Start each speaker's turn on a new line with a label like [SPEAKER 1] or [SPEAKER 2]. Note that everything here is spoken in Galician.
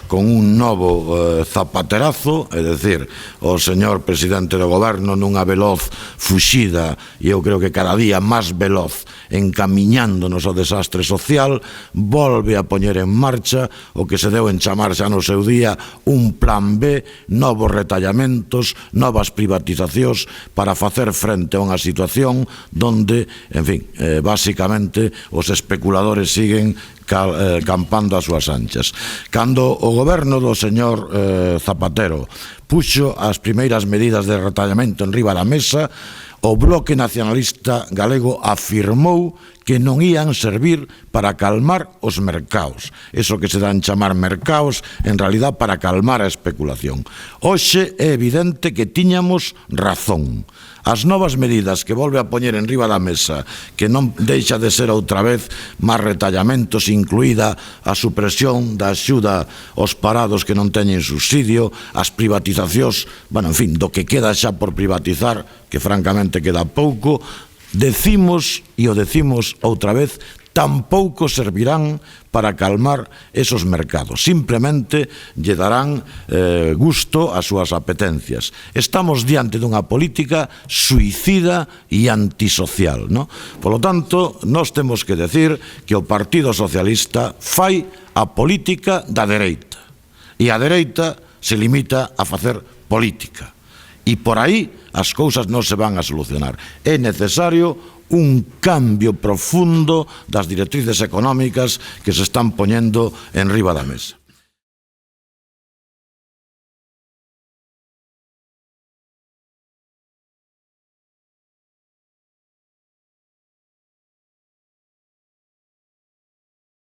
[SPEAKER 1] con un novo zapaterazo, é dicir, o señor presidente do goberno nunha veloz fuxida, e eu creo que cada día máis veloz, encamiñándonos ao desastre social, volve a poñer en marcha o que se deu en chamar xa no seu día un plan B, novos retallamentos, novas privatizacións para facer frente a unha situación donde, en fin, basicamente os especuladores siguen campando as súas anchas. Cando o goberno do señor Zapatero puxo as primeiras medidas de retallamento en riba da mesa, o Bloque Nacionalista Galego afirmou que non ían servir para calmar os mercados. Eso que se dan chamar mercados, en realidad para calmar a especulación. Hoxe é evidente que tiñamos razón. As novas medidas que volve a poñer en riba da mesa, que non deixa de ser outra vez máis retallamentos, incluída a supresión da axuda aos parados que non teñen subsidio, as privatizacións, bueno, en fin, do que queda xa por privatizar, que francamente queda pouco, decimos, e o decimos outra vez, tampouco servirán para calmar esos mercados. Simplemente lle darán gusto ás súas apetencias. Estamos diante dunha política suicida e antisocial, non? Polo tanto, nós temos que decir que o Partido Socialista fai a política da dereita. E a dereita se limita a facer política. E por aí as cousas non se van a solucionar. É necesario un cambio profundo das directrices económicas que se están poñendo en riba da mesa.